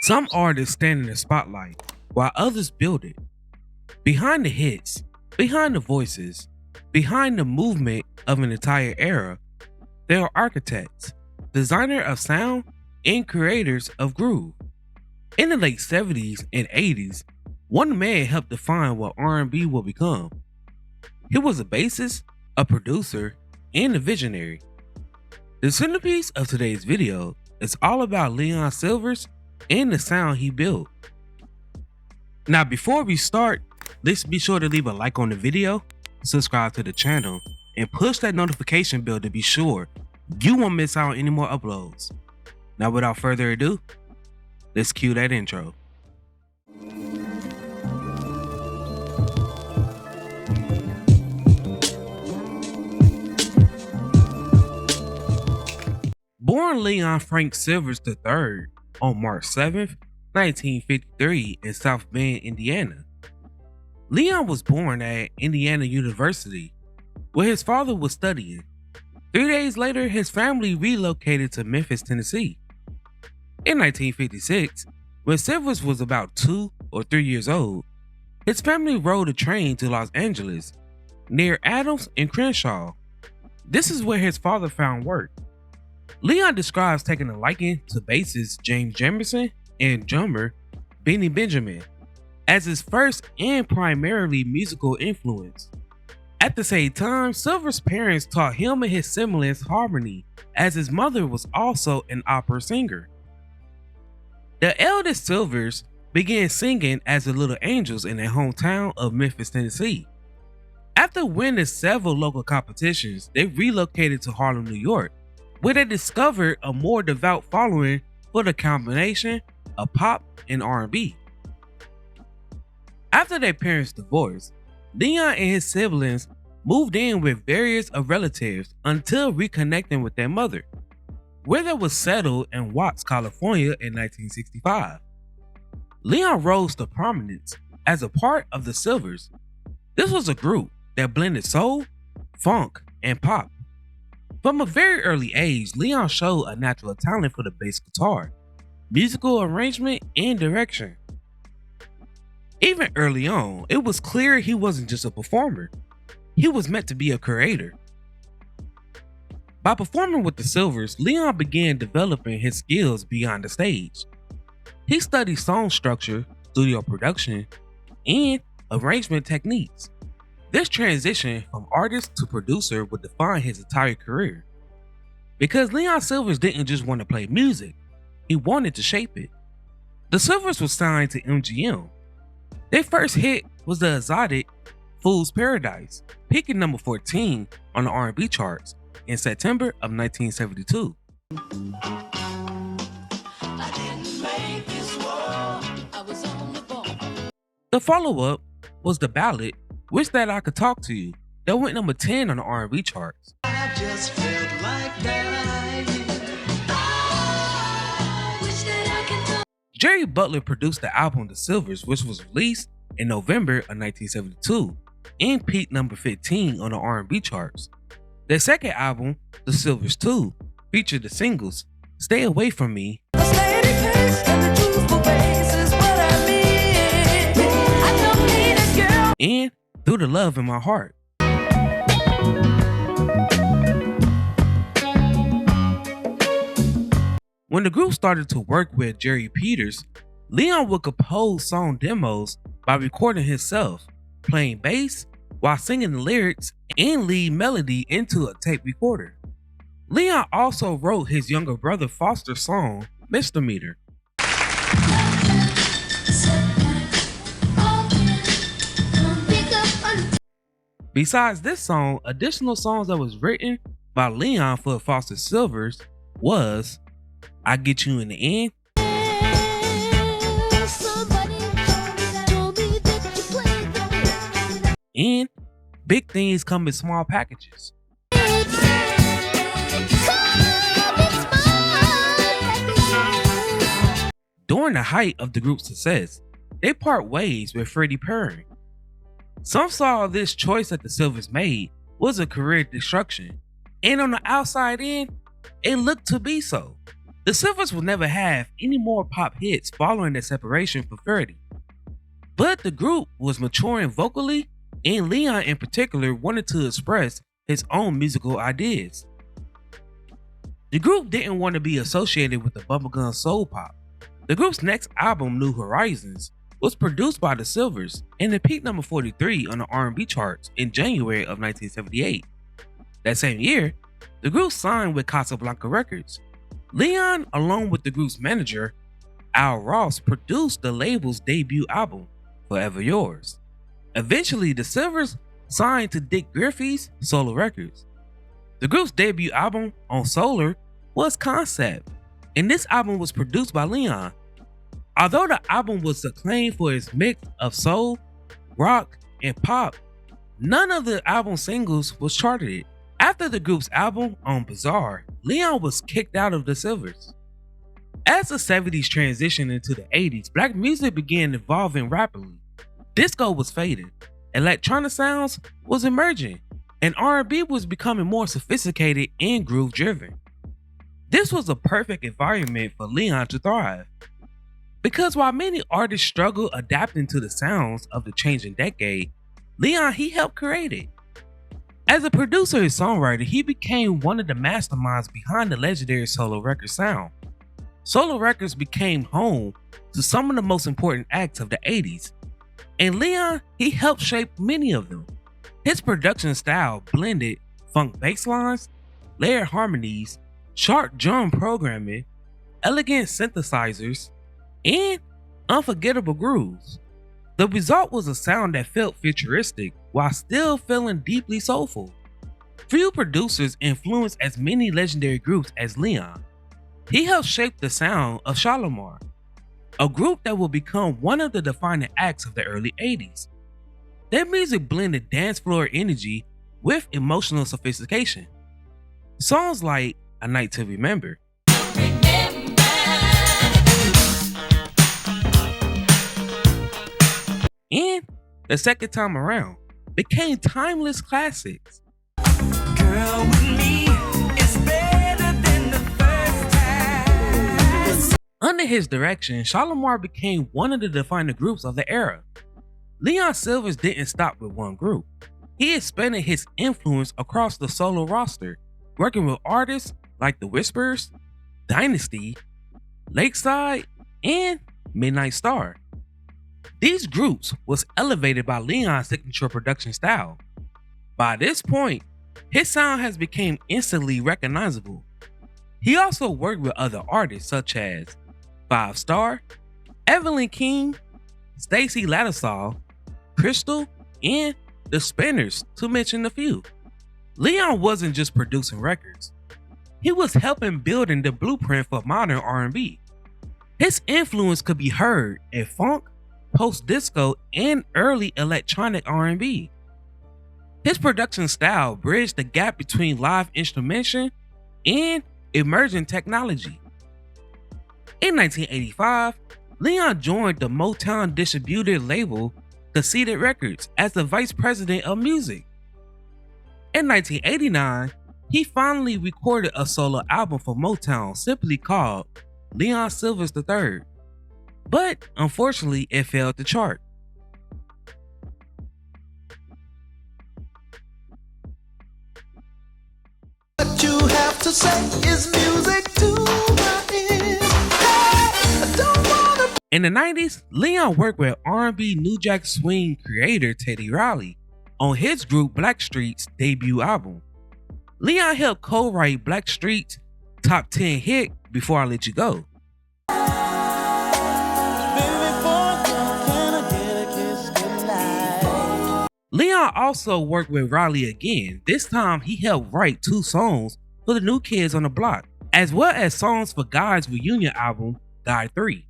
Some artists stand in the spotlight, while others build it. Behind the hits, behind the voices, behind the movement of an entire era, there are architects, designers of sound, and creators of groove. In the late 70s and 80s, one man helped define what R&B will become. He was a bassist, a producer, and a visionary. The centerpiece of today's video is all about Leon Sylvers and the sound he built. Now before we start, let's be sure to leave a like on the video, subscribe to the channel, and push that notification bell to be sure you won't miss out on any more uploads. Now without further ado, let's cue that intro. Born Leon Frank Sylvers III on March 7th, 1953 in South Bend, Indiana. Leon was born at Indiana University, where his father was studying. 3 days later, his family relocated to Memphis, Tennessee. In 1956, when Sylvers was about 2 or 3 years old, his family rode a train to Los Angeles, near Adams and Crenshaw. This is where his father found work. Leon describes taking a liking to bassist James Jamerson and drummer Benny Benjamin as his first and primarily musical influence. At the same time, Sylvers' parents taught him and his siblings harmony, as his mother was also an opera singer. The eldest Sylvers began singing as the Little Angels in their hometown of Memphis, Tennessee. After winning several local competitions, they relocated to Harlem, New York, where they discovered a more devout following for the combination of pop and R&B. After their parents' divorce, Leon and his siblings moved in with various of relatives until reconnecting with their mother, where they was settled in Watts, California in 1965. Leon rose to prominence as a part of the Sylvers. This was a group that blended soul, funk, and pop. From a very early age, Leon showed a natural talent for the bass guitar, musical arrangement, and direction. Even early on, it was clear he wasn't just a performer. He was meant to be a creator. By performing with the Sylvers, Leon began developing his skills beyond the stage. He studied song structure, studio production, and arrangement techniques. This transition from artist to producer would define his entire career. Because Leon Sylvers didn't just want to play music, he wanted to shape it. The Sylvers was signed to MGM. Their first hit was the exotic Fool's Paradise, peaking number 14 on the R&B charts in September of 1972. The follow-up was the ballad Wish That I Could Talk to You, that went number 10 on the R&B charts. I just felt like Jerry Butler produced the album The Sylvers, which was released in November of 1972 and peaked number 15 on the R&B charts. Their second album, The Sylvers 2, featured the singles Stay Away From Me and Through the Love in My Heart. When the group started to work with Jerry Peters, Leon would compose song demos by recording himself, playing bass while singing the lyrics and lead melody into a tape recorder. Leon also wrote his younger brother Foster's song, Misdemeanor. Besides this song, additional songs that was written by Leon for Foster Sylvers was I Get You in the End, and Big Things Come in Small Packages. During the height of the group's success, they part ways with Freddie Perry. Some saw this choice that the Sylvers made was a career destruction, and on the outside in, it looked to be so. The Sylvers would never have any more pop hits following their separation from Freddie. But the group was maturing vocally, and Leon in particular wanted to express his own musical ideas. The group didn't want to be associated with the bubblegum soul pop. The group's next album, New Horizons, was produced by the Sylvers and it peaked number 43 on the R&B charts in January of 1978. That same year, the group signed with Casablanca Records. Leon, along with the group's manager, Al Ross, produced the label's debut album, Forever Yours. Eventually, the Sylvers signed to Dick Griffey's Solar Records. The group's debut album, On Solar, was Concept, and this album was produced by Leon. Although the album was acclaimed for its mix of soul, rock, and pop, none of the album singles was charted. After the group's album, On Bizarre, Leon was kicked out of the Sylvers. As the 70s transitioned into the 80s, black music began evolving rapidly. Disco was fading, electronic sounds was emerging, and R&B was becoming more sophisticated and groove-driven. This was a perfect environment for Leon to thrive. Because while many artists struggle adapting to the sounds of the changing decade, Leon, he helped create it. As a producer and songwriter, he became one of the masterminds behind the legendary Solo Records sound. Solo Records became home to some of the most important acts of the 80s, and Leon, he helped shape many of them. His production style blended funk bass lines, layered harmonies, sharp drum programming, elegant synthesizers, and unforgettable grooves. The result was a sound that felt futuristic while still feeling deeply soulful. Few producers influenced as many legendary groups as Leon. He helped shape the sound of Shalimar, a group that would become one of the defining acts of the early 80s. Their music blended dance floor energy with emotional sophistication. Songs like A Night to Remember, and The Second Time Around became timeless classics. Girl, with me, it's better than the first time. Under his direction, Shalimar became one of the defining groups of the era. Leon Sylvers didn't stop with one group. He expanded his influence across the solo roster, working with artists like The Whispers, Dynasty, Lakeside, and Midnight Star. These groups was elevated by Leon's signature production style. By this point, his sound has become instantly recognizable. He also worked with other artists such as Five Star, Evelyn King, Stacey Lattisaw, Crystal, and The Spinners, to mention a few. Leon wasn't just producing records. He was helping building the blueprint for modern R&B. His influence could be heard in funk, post-disco, and early electronic R&B. His production style bridged the gap between live instrumentation and emerging technology. In 1985, Leon joined the MOTOWN distributor label Conceited Records as the vice president of music. In 1989, he finally recorded a solo album for MOTOWN simply called Leon Sylvers III, but unfortunately it failed to chart. What you have to say is music to my ears. Hey, I don't wanna. In the 90s, Leon worked with R&B New Jack Swing creator Teddy Riley on his group Blackstreet's debut album. Leon helped co-write Blackstreet's top 10 hit Before I Let You Go. Leon also worked with Riley again. This time he helped write 2 songs for the New Kids on the Block, as well as songs for Guy's reunion album, Guy 3.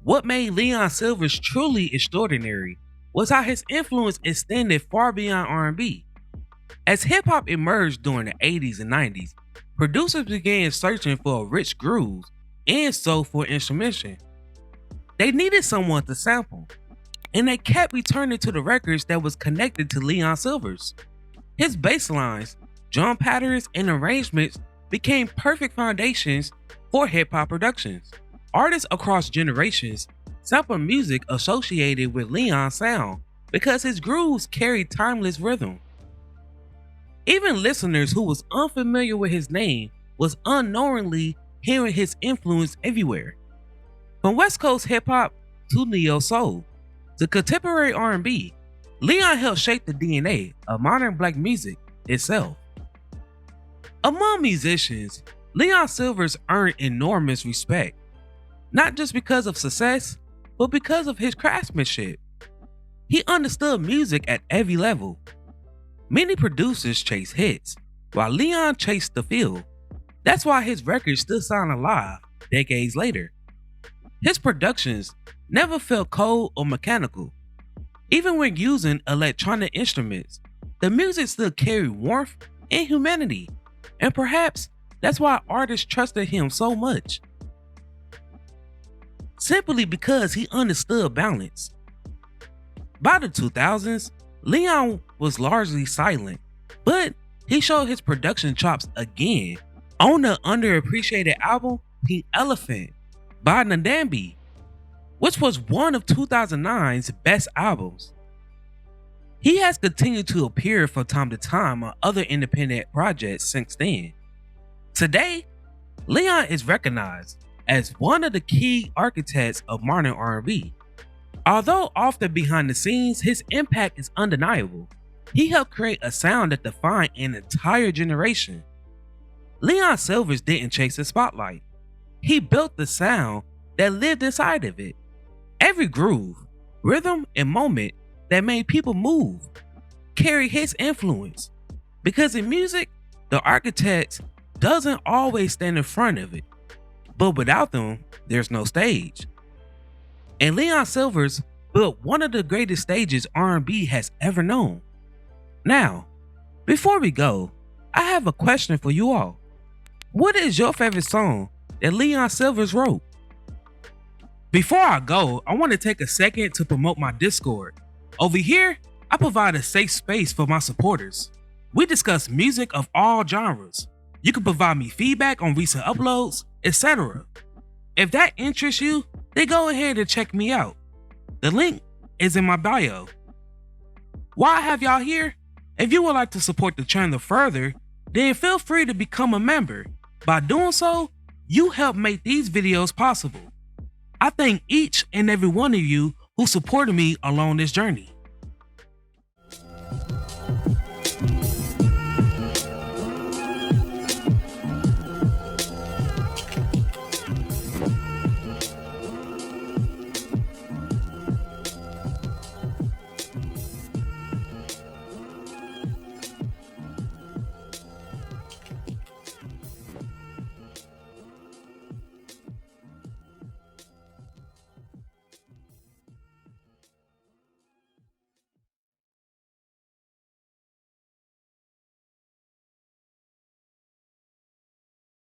What made Leon Sylvers truly extraordinary was how his influence extended far beyond R&B. As hip-hop emerged during the 80s and 90s, producers began searching for rich grooves and soulful instrumentation. They needed someone to sample, and they kept returning to the records that was connected to Leon Sylvers. His bass lines, drum patterns, and arrangements became perfect foundations for hip-hop productions. Artists across generations sampled music associated with Leon's sound because his grooves carried timeless rhythm. Even listeners who was unfamiliar with his name was unknowingly hearing his influence everywhere. From West Coast hip-hop to neo-soul to contemporary R&B, Leon helped shape the DNA of modern black music itself. Among musicians, Leon Sylvers earned enormous respect, not just because of success, but because of his craftsmanship. He understood music at every level. Many producers chase hits, while Leon chased the feel. That's why his records still sound alive decades later. His productions never felt cold or mechanical. Even when using electronic instruments, the music still carried warmth and humanity, and perhaps that's why artists trusted him so much. Simply because he understood balance. By the 2000s, Leon was largely silent, but he showed his production chops again on the underappreciated album Pink Elephant by Ndambi, which was one of 2009's best albums. He has continued to appear from time to time on other independent projects since then. Today, Leon is recognized as one of the key architects of modern R&B. Although often behind the scenes, his impact is undeniable. He helped create a sound that defined an entire generation. Leon Sylvers didn't chase the spotlight. He built the sound that lived inside of it. Every groove, rhythm, and moment that made people move carried his influence. Because in music, the architect doesn't always stand in front of it, but without them, there's no stage. And Leon Sylvers built one of the greatest stages R&B has ever known. Now, before we go, I have a question for you all. What is your favorite song that Leon Sylvers wrote? Before I go, I want to take a second to promote my Discord. Over here, I provide a safe space for my supporters. We discuss music of all genres. You can provide me feedback on recent uploads, etc. If that interests you, then go ahead and check me out. The link is in my bio. While I have y'all here, if you would like to support the channel further, then feel free to become a member. By doing so, you help make these videos possible. I thank each and every one of you who supported me along this journey.